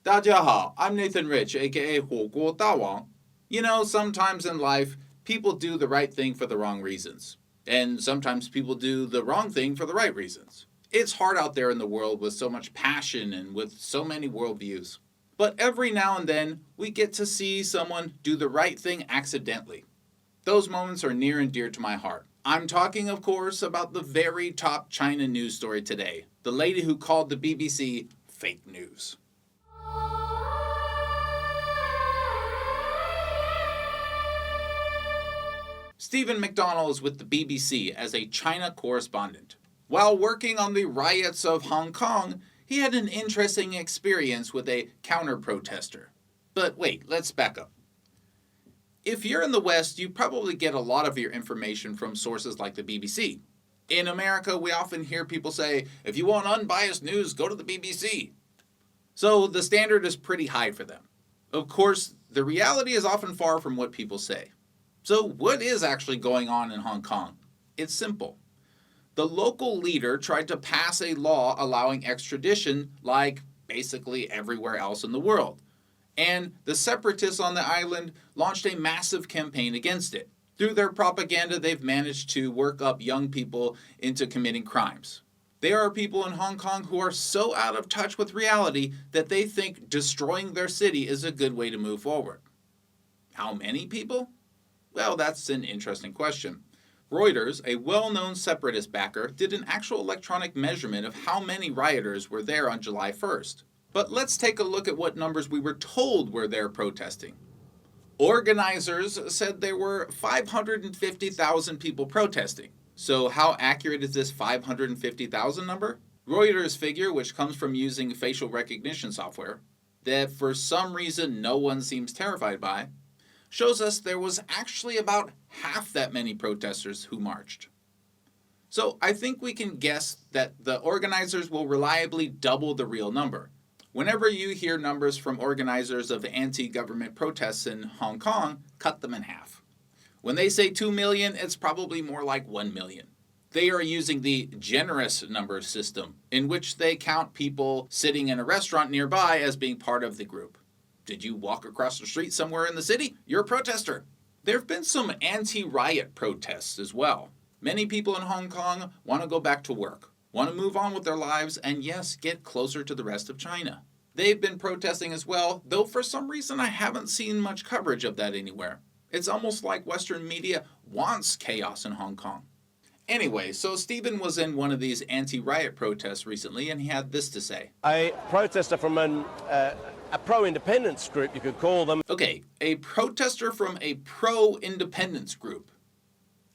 大家好, I'm Nathan Rich, aka 火锅大王. You know, sometimes in life, people do the right thing for the wrong reasons. And sometimes people do the wrong thing for the right reasons. It's hard out there in the world with so much passion and with so many worldviews. But every now and then, we get to see someone do the right thing accidentally. Those moments are near and dear to my heart. I'm talking, of course, about the very top China news story today. The lady who called the BBC fake news. Stephen McDonnell is with the BBC as a China correspondent. While working on the riots of Hong Kong, he had an interesting experience with a counter-protester. But wait, let's back up. If you're in the West, you probably get a lot of your information from sources like the BBC. In America, we often hear people say, if you want unbiased news, go to the BBC. So the standard is pretty high for them. Of course, the reality is often far from what people say. So what is actually going on in Hong Kong? It's simple. The local leader tried to pass a law allowing extradition like basically everywhere else in the world. And the separatists on the island launched a massive campaign against it. Through their propaganda, they've managed to work up young people into committing crimes. There are people in Hong Kong who are so out of touch with reality that they think destroying their city is a good way to move forward. How many people? Well, that's an interesting question. Reuters, a well-known separatist backer, did an actual electronic measurement of how many rioters were there on July 1st. But let's take a look at what numbers we were told were there protesting. Organizers said there were 550,000 people protesting. So how accurate is this 550,000 number? Reuters figure, which comes from using facial recognition software, that for some reason no one seems terrified by, shows us there was actually about half that many protesters who marched. So I think we can guess that the organizers will reliably double the real number. Whenever you hear numbers from organizers of anti-government protests in Hong Kong, cut them in half. When they say 2 million, it's probably more like 1 million. They are using the generous number system, in which they count people sitting in a restaurant nearby as being part of the group. Did you walk across the street somewhere in the city? You're a protester. There have been some anti-riot protests as well. Many people in Hong Kong want to go back to work, want to move on with their lives, and yes, get closer to the rest of China. They've been protesting as well, though for some reason I haven't seen much coverage of that anywhere. It's almost like Western media wants chaos in Hong Kong. Anyway, so Stephen was in one of these anti-riot protests recently, and he had this to say. A protester from a pro-independence group, you could call them. Okay, a protester from a pro-independence group.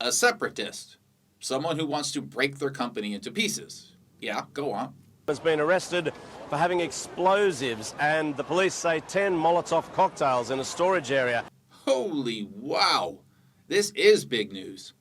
A separatist. Someone who wants to break their company into pieces. Yeah, go on. Has been arrested for having explosives, and the police say 10 Molotov cocktails in a storage area. Holy wow! This is big news.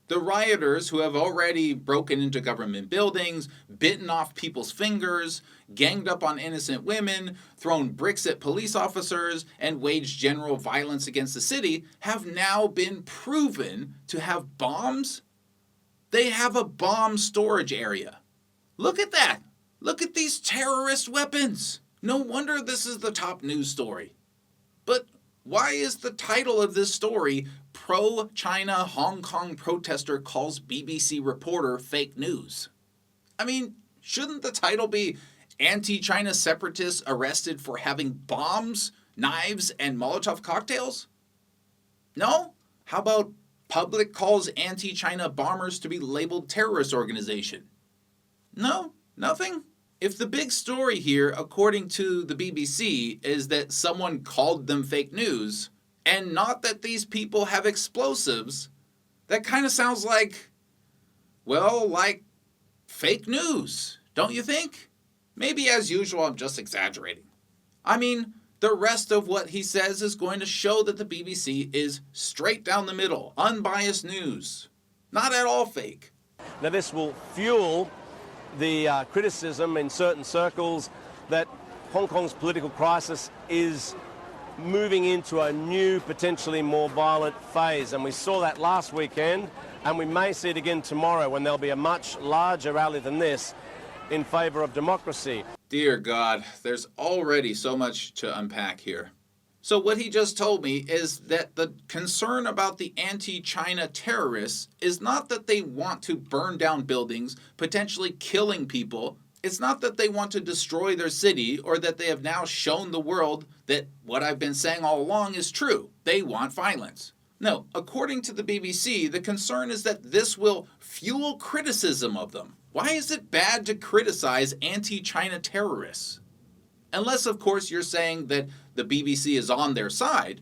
The rioters, who have already broken into government buildings, bitten off people's fingers, ganged up on innocent women, thrown bricks at police officers, and waged general violence against the city, have now been proven to have bombs. They have a bomb storage area. Look at that! Look at these terrorist weapons! No wonder this is the top news story. But why is the title of this story, Pro-China Hong Kong Protester Calls BBC Reporter Fake News? I mean, shouldn't the title be Anti-China Separatists Arrested for Having Bombs, Knives, and Molotov Cocktails? No? How about Public Calls Anti-China Bombers to be Labeled Terrorist Organization? No? Nothing? If the big story here, according to the BBC, is that someone called them fake news, and not that these people have explosives, that kind of sounds like, well, like fake news, don't you think? Maybe as usual, I'm just exaggerating. I mean, the rest of what he says is going to show that the BBC is straight down the middle, unbiased news. Not at all fake. Now this will fuel the criticism in certain circles that Hong Kong's political crisis is moving into a new, potentially more violent phase. And we saw that last weekend, and we may see it again tomorrow when there'll be a much larger rally than this in favour of democracy. Dear God, there's already so much to unpack here. So what he just told me is that the concern about the anti-China terrorists is not that they want to burn down buildings, potentially killing people. It's not that they want to destroy their city or that they have now shown the world that what I've been saying all along is true. They want violence. No, according to the BBC, the concern is that this will fuel criticism of them. Why is it bad to criticize anti-China terrorists? Unless, of course, you're saying that the BBC is on their side.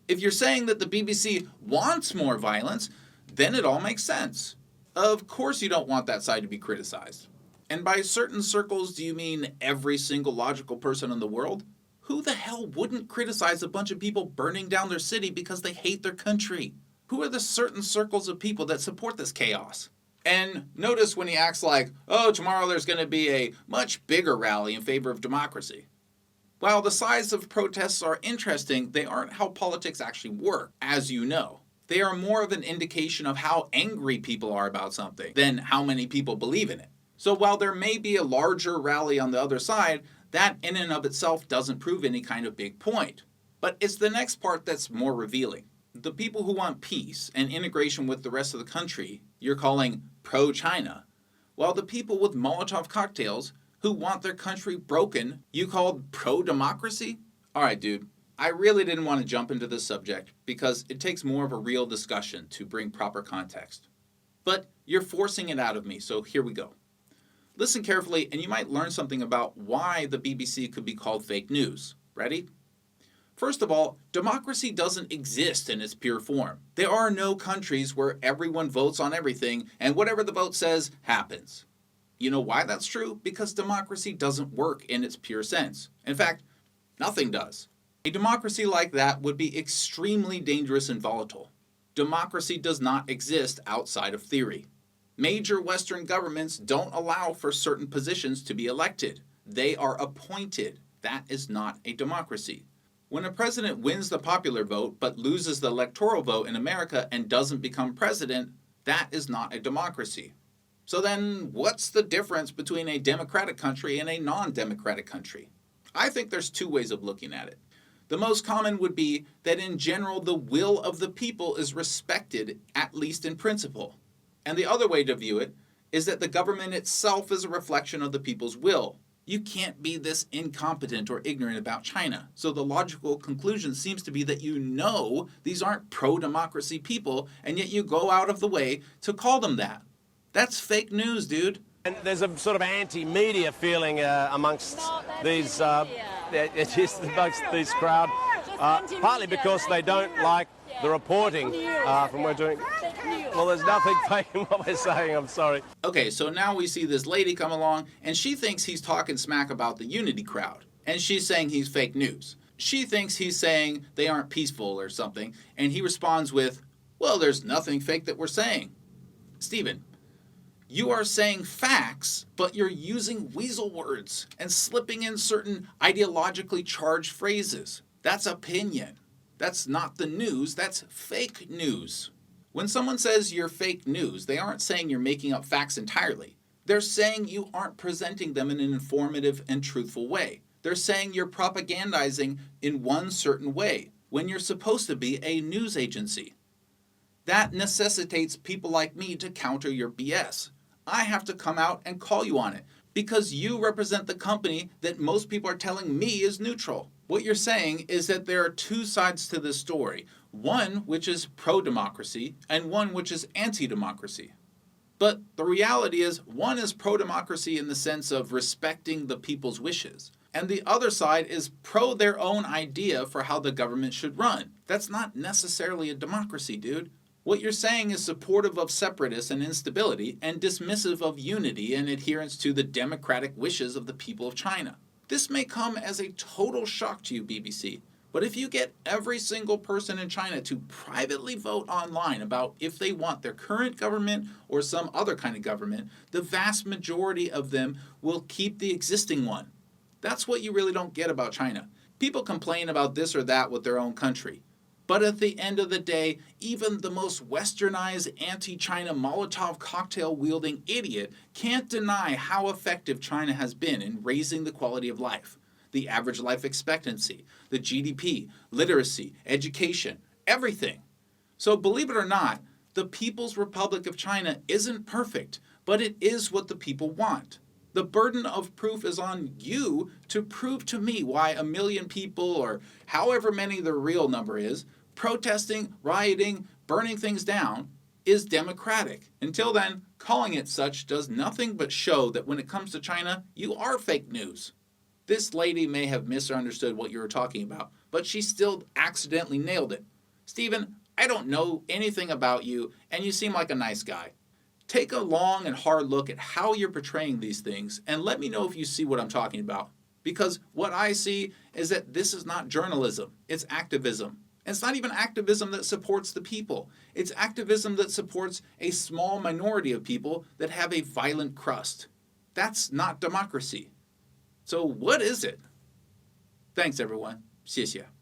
If you're saying that the BBC wants more violence, then it all makes sense. Of course you don't want that side to be criticized. And by certain circles, do you mean every single logical person in the world? Who the hell wouldn't criticize a bunch of people burning down their city because they hate their country? Who are the certain circles of people that support this chaos? And notice when he acts like, oh, tomorrow there's going to be a much bigger rally in favor of democracy. While the size of protests are interesting, they aren't how politics actually work, as you know. They are more of an indication of how angry people are about something than how many people believe in it. So while there may be a larger rally on the other side, that in and of itself doesn't prove any kind of big point. But it's the next part that's more revealing. The people who want peace and integration with the rest of the country, you're calling pro-China, while the people with Molotov cocktails who want their country broken, you called pro-democracy? Alright, dude, I really didn't want to jump into this subject because it takes more of a real discussion to bring proper context. But you're forcing it out of me, so here we go. Listen carefully and you might learn something about why the BBC could be called fake news. Ready? First of all, democracy doesn't exist in its pure form. There are no countries where everyone votes on everything and whatever the vote says happens. You know why that's true? Because democracy doesn't work in its pure sense. In fact, nothing does. A democracy like that would be extremely dangerous and volatile. Democracy does not exist outside of theory. Major Western governments don't allow for certain positions to be elected. They are appointed. That is not a democracy. When a president wins the popular vote but loses the electoral vote in America and doesn't become president, that is not a democracy. So then, what's the difference between a democratic country and a non-democratic country? I think there's two ways of looking at it. The most common would be that in general the will of the people is respected, at least in principle. And the other way to view it is that the government itself is a reflection of the people's will. You can't be this incompetent or ignorant about China. So the logical conclusion seems to be that you know these aren't pro-democracy people, and yet you go out of the way to call them that. That's fake news, dude. And there's a sort of anti-media feeling amongst these, amongst this crowd, partly because they don't like the reporting from we're doing. Well, there's nothing fake in what we're saying, I'm sorry. Okay, so now we see this lady come along, and she thinks he's talking smack about the unity crowd, and she's saying he's fake news. She thinks he's saying they aren't peaceful or something, and he responds with, well, there's nothing fake that we're saying. Stephen, you are saying facts, but you're using weasel words and slipping in certain ideologically charged phrases. That's opinion. That's not the news, that's fake news. When someone says you're fake news, they aren't saying you're making up facts entirely. They're saying you aren't presenting them in an informative and truthful way. They're saying you're propagandizing in one certain way when you're supposed to be a news agency. That necessitates people like me to counter your BS. I have to come out and call you on it because you represent the company that most people are telling me is neutral. What you're saying is that there are two sides to this story. One which is pro-democracy and one which is anti-democracy. But the reality is one is pro-democracy in the sense of respecting the people's wishes. And the other side is pro their own idea for how the government should run. That's not necessarily a democracy, dude. What you're saying is supportive of separatists and instability and dismissive of unity and adherence to the democratic wishes of the people of China. This may come as a total shock to you, BBC, but if you get every single person in China to privately vote online about if they want their current government or some other kind of government, the vast majority of them will keep the existing one. That's what you really don't get about China. People complain about this or that with their own country. But at the end of the day, even the most westernized anti-China Molotov cocktail-wielding idiot can't deny how effective China has been in raising the quality of life, the average life expectancy, the GDP, literacy, education, everything. So believe it or not, the People's Republic of China isn't perfect, but it is what the people want. The burden of proof is on you to prove to me why a million people, or however many the real number is, protesting, rioting, burning things down, is democratic. Until then, calling it such does nothing but show that when it comes to China, you are fake news. This lady may have misunderstood what you were talking about, but she still accidentally nailed it. Stephen, I don't know anything about you, and you seem like a nice guy. Take a long and hard look at how you're portraying these things and let me know if you see what I'm talking about. Because what I see is that this is not journalism, it's activism. And it's not even activism that supports the people. It's activism that supports a small minority of people that have a violent crust. That's not democracy. So what is it? Thanks everyone. 谢谢。